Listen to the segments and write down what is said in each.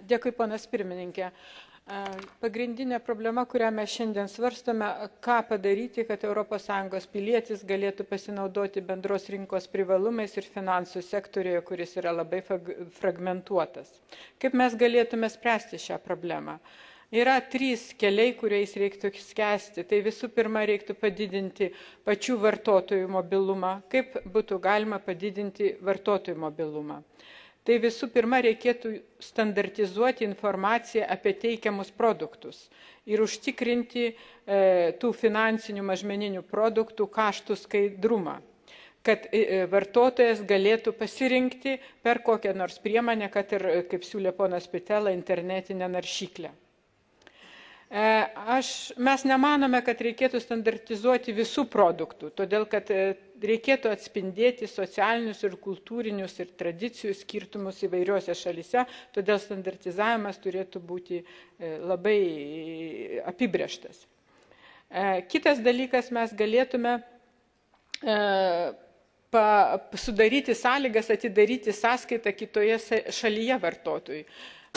Dėkui, ponas pirmininkė. Pagrindinė problema, kurią mes šiandien svarstome, ką padaryti, kad ES pilietis galėtų pasinaudoti bendros rinkos privalumais ir finansų sektorijoje, kuris yra labai fragmentuotas. Kaip mes galėtume spręsti šią problemą? Yra 3 keliai, kuriais reiktų skęsti. Tai visų pirma, reiktų padidinti pačių vartotojų mobilumą. Kaip būtų galima padidinti vartotojų mobilumą? Tai visų pirma, reikėtų standartizuoti informaciją apie teikiamus produktus ir užtikrinti tų finansinių mažmeninių produktų kaštų skaidrumą, kad vartotojas galėtų pasirinkti per kokią nors priemonę, kad ir, kaip siūlė ponas Pitela, internetinę naršyklę. Mes nemanome, kad reikėtų standartizuoti visų produktų, todėl kad reikėtų atspindėti socialinius ir kultūrinius ir tradicijų skirtumus įvairiuose šalyse, todėl standartizavimas turėtų būti labai apibrėžtas. Kitas dalykas, mes galėtume sudaryti sąlygas atidaryti sąskaitą kitoje šalyje vartotojui.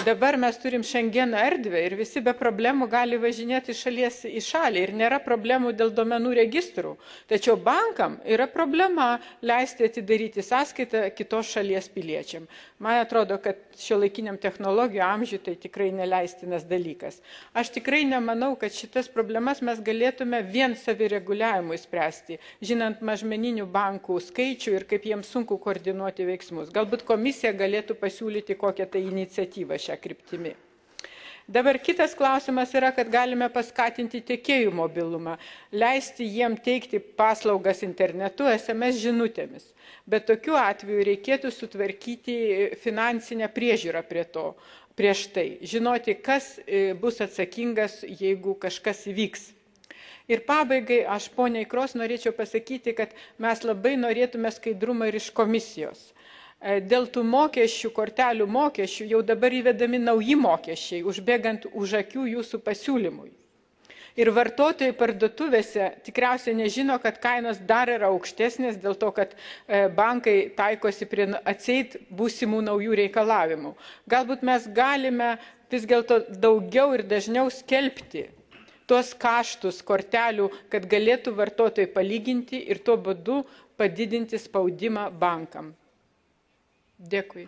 Dabar mes turim Šengeno erdvę ir visi be problemų gali važinėti iš šalies į šalį ir nėra problemų dėl duomenų registrų. Tačiau bankam yra problema leisti atidaryti sąskaitą kitos šalies piliečiam. Man atrodo, kad šiuolaikiniam technologijų amžiui tai tikrai neleistinas dalykas. Aš tikrai nemanau, kad šitas problemas mes galėtume vien savireguliavimui spręsti, žinant mažmeninių bankų skaičių ir kaip jiems sunku koordinuoti veiksmus. Galbūt komisija galėtų pasiūlyti kokią tai iniciatyvą šią kryptimį. Dabar kitas klausimas yra, kad galime paskatinti tiekėjų mobilumą, leisti jiem teikti paslaugas internetu, SMS žinutėmis. Bet tokiu atveju reikėtų sutvarkyti finansinę priežiūrą prieš tai, žinoti, kas bus atsakingas, jeigu kažkas įvyks. Ir pabaigai aš poniai Kros norėčiau pasakyti, kad mes labai norėtume skaidrumą ir iš komisijos. Dėl tų mokesčių, kortelių mokesčių, jau dabar įvedami nauji mokesčiai, užbėgant už akių jūsų pasiūlymui. Ir vartotojai parduotuvėse tikriausiai nežino, kad kainos dar yra aukštesnės dėl to, kad bankai taikosi prie atseit būsimų naujų reikalavimų. Galbūt mes galime vis dėlto daugiau ir dažniau skelbti tuos kaštus kortelių, kad galėtų vartotojai palyginti ir tuo būdu padidinti spaudimą bankam. Dėkui.